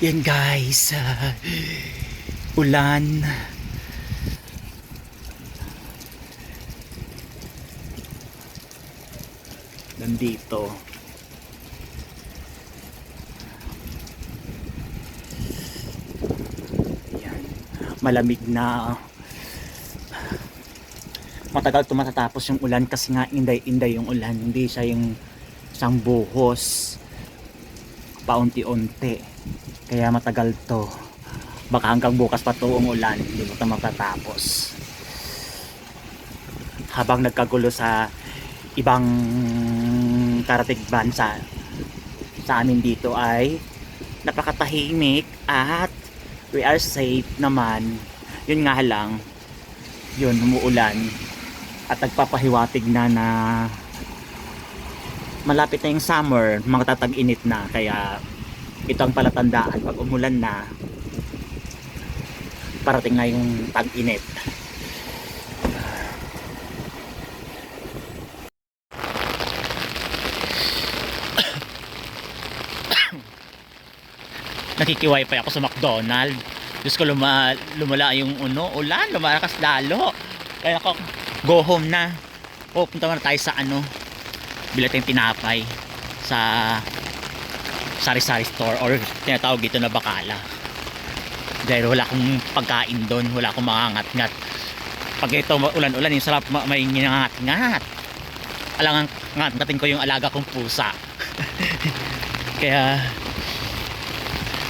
Yan guys, ulan. Nandito. Yan. Malamig na. Matagal ito matatapos yung ulan kasi nga inday-inday yung ulan. Hindi siya yung isang buhos. Paunti-unti. Kaya matagal to. Baka hanggang bukas pa to ang ulan. Hindi mo ito matatapos. Habang nagkagulo sa ibang karatig bansa, sa amin dito ay napakatahimik at we are safe naman. Yun nga lang, yun, umuulan at nagpapahiwatig na malapit na yung summer, mga tatag-init na. Kaya ito ang palatandaan, pag umulan na parating na yung tag-init. Nakiki-wifi ako sa McDonald's. Diyos ko, lumala yung ulan, lumalakas lalo. Kaya ako, go home na. Punta na tayo sa bila tayong tinapay sa sari-sari store, or tinatawag dito na bakala. Dahil wala akong pagkain doon, wala akong mangangat-ngat. Pag ito ulan-ulan, yung sarap may ngangat-ngat. Alangan ngat-ngatin ko yung alaga kong pusa. Kaya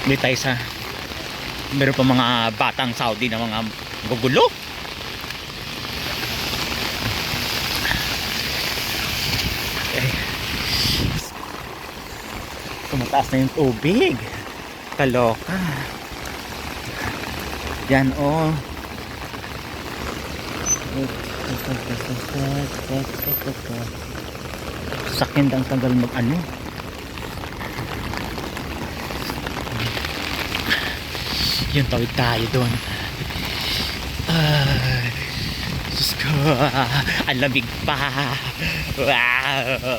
bili tayo sa, meron pa mga batang Saudi na mga gugulo. Tumataas na yung tubig. Kaloka. Yan sakyan ang tagal yun, tawid tayo doon. Diyos ko, ang lamig pa. Wow.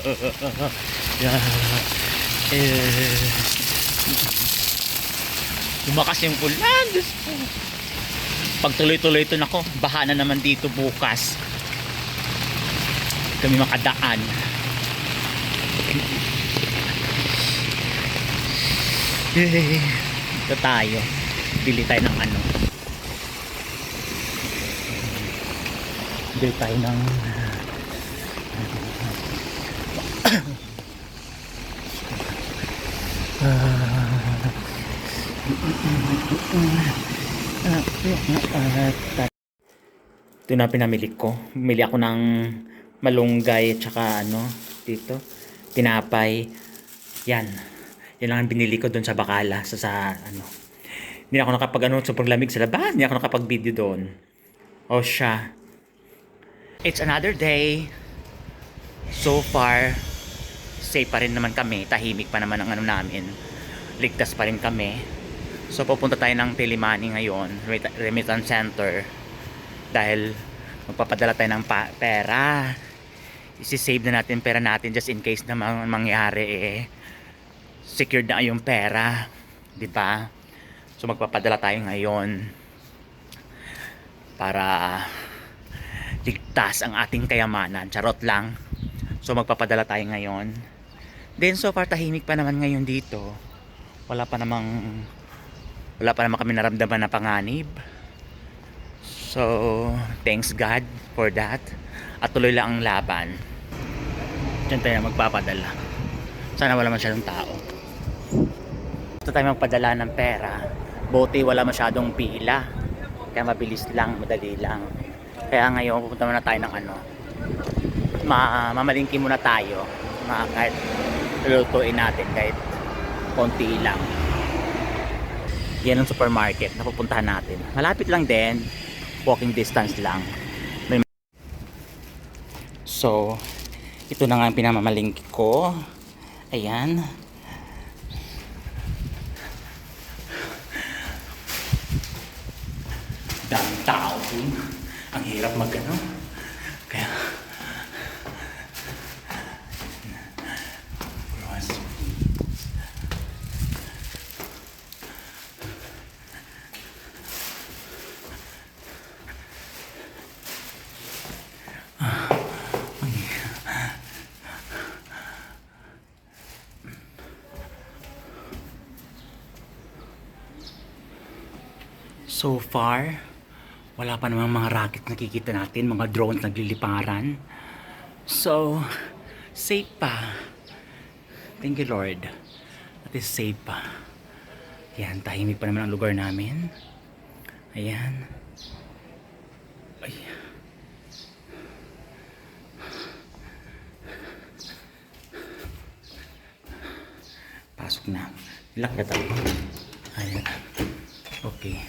Lumakas yung ulan. Diyos ko, pag tuloy-tuloy ito, nako, baha na naman dito bukas. Kami makadaan. Ito tayo, bili tayo ng bili tayo ng ito na pinamili ko. Bumili ako ng malunggay at saka dito, tinapay. Yan lang ang binili ko doon sa bakala, sa hindi ako nakapag sobrang lamig sa labas, hindi ako nakapag video doon. Siya, it's another day. So far safe pa rin naman kami, tahimik pa naman ang namin, ligtas pa rin kami. So pupunta tayo ng Tilimani ngayon, remittance center, dahil magpapadala tayo ng pera. Isi-save na natin pera natin just in case na mangyari, secured na yung pera, di ba? So magpapadala tayo ngayon para ligtas ang ating kayamanan. Charot lang. So magpapadala tayo ngayon. Then so far tahimik pa naman ngayon dito. Wala pa naman kami naramdaman na panganib. So thanks God for that. At tuloy lang ang laban. Diyan tayo magpapadala. Sana wala masyadong tao. Gusto tayo magpadala ng pera. Buti wala masyadong pila. Kaya mabilis lang, madali lang. Kaya ngayon pupunta muna tayo ng mamalingki muna tayo. Kahit lulutuin natin kahit konti lang. Yan ang supermarket na pupuntahan natin. Malapit lang din, walking distance lang. So ito na nga ang pinamamalingki ko. Ayan. Daming tao dun. Ang hirap kaya So far, wala pa namang mga rocket nakikita natin, mga drones nagliliparan. So, safe pa. Thank you Lord. At is safe pa. Yan, tahimik pa naman ang lugar namin. Ayan. Ay. Pasok na. Lock na tayo. Ayan. Okay.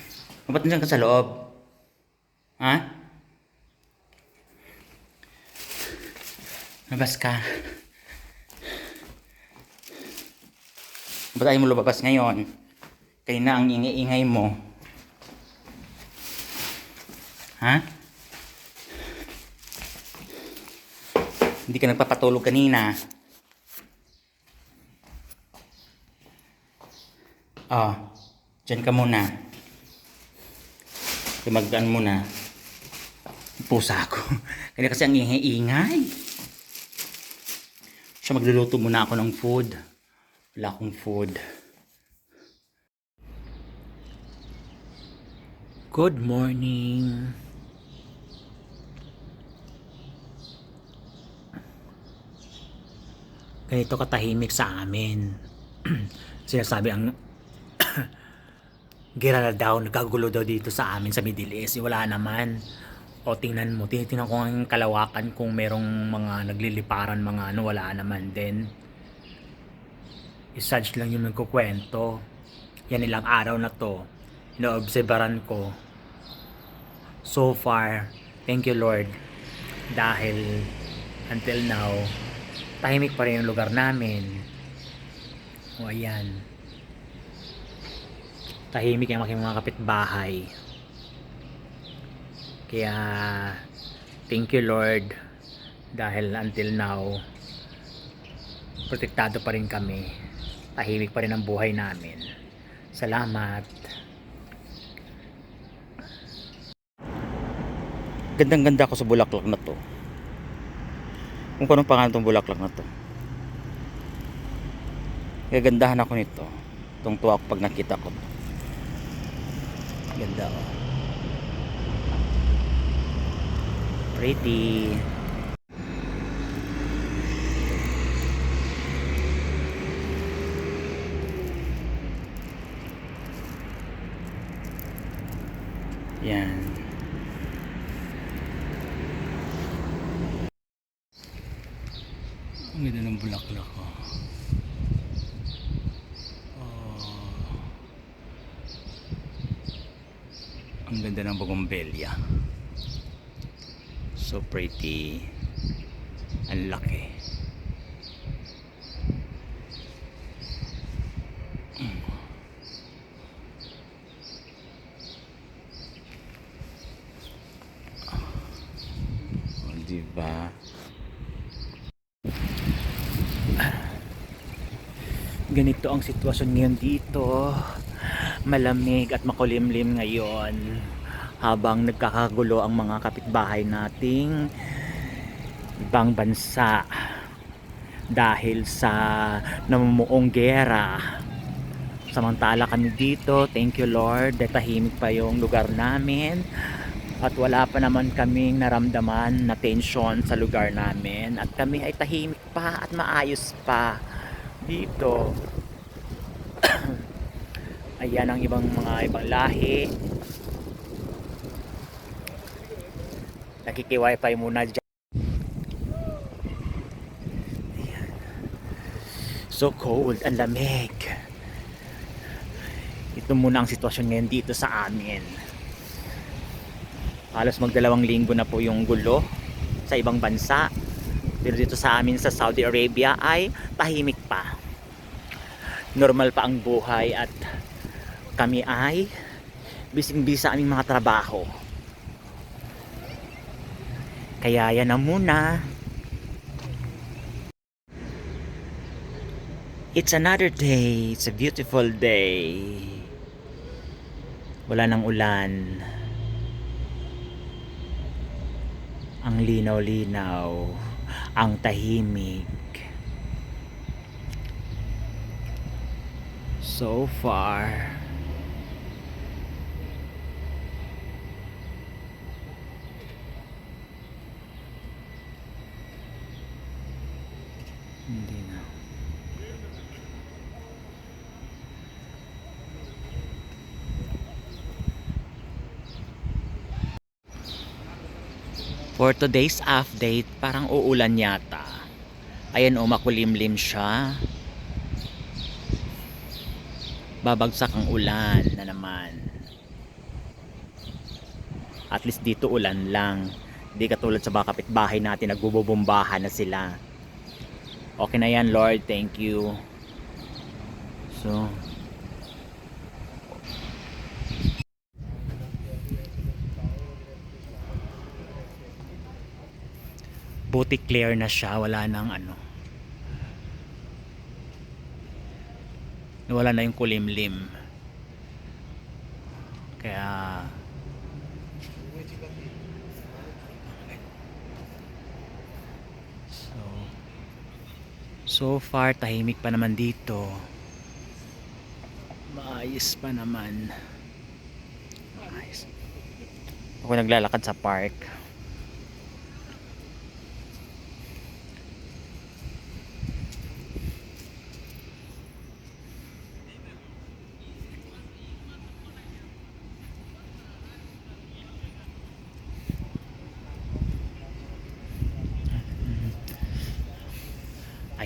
Ba't nandiyan ka sa loob? Ha? Labas ka. Ba't ayaw mo lumabas ngayon? Kanina ang ingay-ingay mo. Ha? Hindi ka nagpapatulog kanina. Diyan ka muna. Mag-ano muna. Pusa ako. Kaya kasi ang ingay-ingay. Siya, magluluto muna ako ng food. Wala akong food. Good morning. Ganito katahimik sa amin. Sinasabi ang Gerala daw, nagkagulo daw dito sa amin sa Middle East. Wala naman. O tingnan mo, tinitingnan ko ang kalawakan kung merong mga nagliliparan, mga ano, wala naman din. Isage lang yung nagkukwento. Yan ilang araw na to. Inoobserbaran ko. So far, thank you Lord. Dahil until now, tahimik pa rin yung lugar namin. O ayan. Tahimik yung mga kapitbahay. Kaya thank you Lord dahil until now protektado pa rin kami. Tahimik pa rin ang buhay namin. Salamat. Gandang-ganda ako sa bulaklak na to. Kung anong pangalan tong bulaklak na to. Gagandahan ako nito. Tungtuwa ako pag nakita ko to. Ganda oh. Pretty. Yan. Ang ganda ng bulaklak ko. Ang ganda ng bougainvillea. So pretty. Ang laki. Diba? Ganito ang sitwasyon ngayon dito. Malamig at makulimlim ngayon habang nagkakagulo ang mga kapitbahay nating ibang bansa dahil sa namumuong giyera. Samantala kami dito, thank you Lord, tahimik pa yung lugar namin at wala pa naman kaming naramdaman na tension sa lugar namin at kami ay tahimik pa at maayos pa dito. Ayan ang ibang lahi. Nakiki-wifi muna dyan. Ayan. So cold, ang lamig. Ito muna ang sitwasyon ngayon dito sa amin. Halos mag-2 linggo na po yung gulo sa ibang bansa. Pero dito sa amin sa Saudi Arabia ay tahimik pa. Normal pa ang buhay at kami ay bising-bisa aming mga trabaho. Kaya yan na muna. It's another day. It's a beautiful day. Wala nang ulan. Ang linaw-linaw. Ang tahimik. So far, For today's update, parang uulan yata. Ayan o, makulimlim siya. Babagsak ang ulan na naman. At least dito ulan lang. Hindi katulad sa mga kapitbahay natin, nagbubumbahan na sila. Okay na yan, Lord. Thank you. So, buti clear na siya. Wala nang ano. Wala na yung kulimlim. Kaya so far tahimik pa naman dito. Maayos pa naman. Maayos. Ako naglalakad sa park.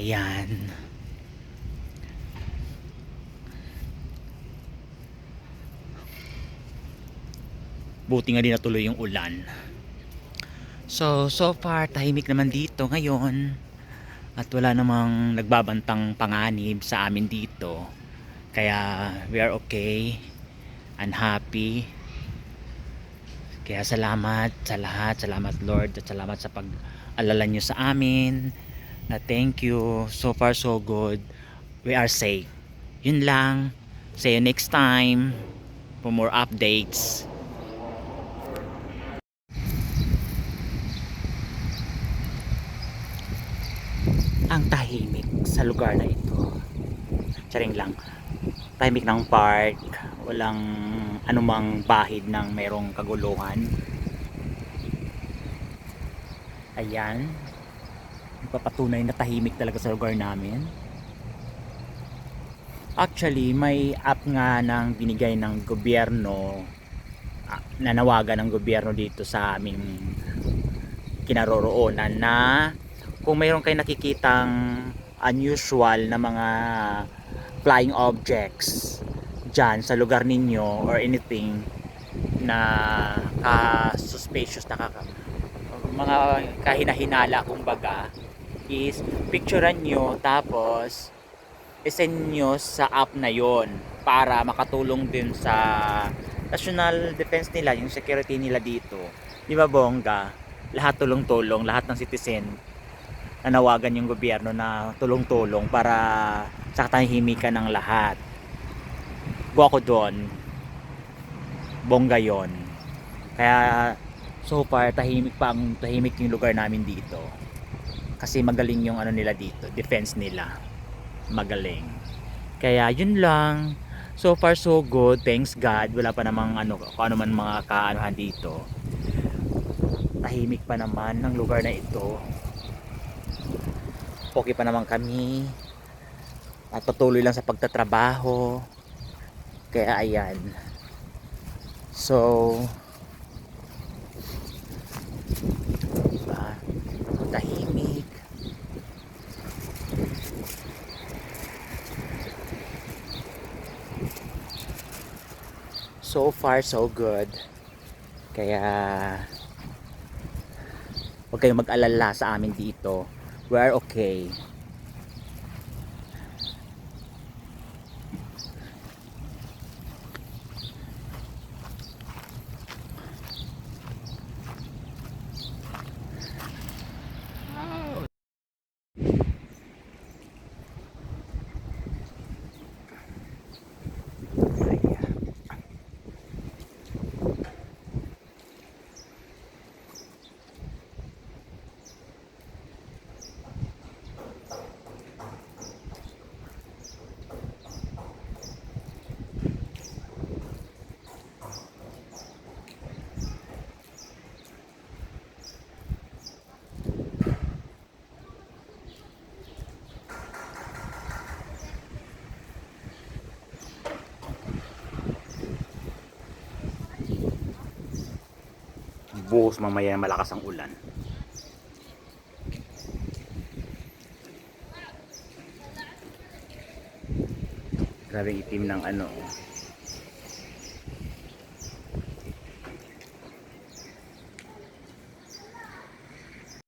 Ayan. Buti nga din natuloy yung ulan. So far tahimik naman dito ngayon. At wala namang nagbabantang panganib sa amin dito. Kaya we are okay and happy. Kaya salamat sa lahat. Salamat Lord. At salamat sa pag-alala nyo sa amin. Na thank you. So far so good. We are safe. Yun lang. See you next time for more updates. Ang tahimik sa lugar na ito. Charing lang. Tahimik ng park. Walang anumang bahid ng merong kaguluhan. Ayan. Ipapatunay na tahimik talaga sa lugar namin. Actually, may app nga ng binigay ng gobyerno, nanawagan ng gobyerno dito sa aming kinaroroonan na kung mayroon kayo nakikitang unusual na mga flying objects dyan sa lugar ninyo or anything na suspicious na mga kahinahinala kumbaga, is picturean nyo tapos isend nyo sa app na yon para makatulong din sa national defense nila, yung security nila dito. Di ba bongga? Lahat tulong-tulong, lahat ng citizen nanawagan yung gobyerno na tulong-tulong para sa katahimikan ng lahat. Go ako doon. Bongga yon. Kaya so far tahimik yung lugar namin dito. Kasi magaling yung ano nila dito, defense nila. Magaling. Kaya yun lang. So far so good. Thanks God. Wala pa namang ano, kung ano man mga kaanohan dito. Tahimik pa naman ng lugar na ito. Okay pa naman kami. At patuloy lang sa pagtatrabaho. Kaya ayan. So diba? Tahimik. So far so good. Kaya huwag kayong mag-alala sa amin dito. We are okay. buhos mamaya malakas ang ulan. Grabe itim ng ano.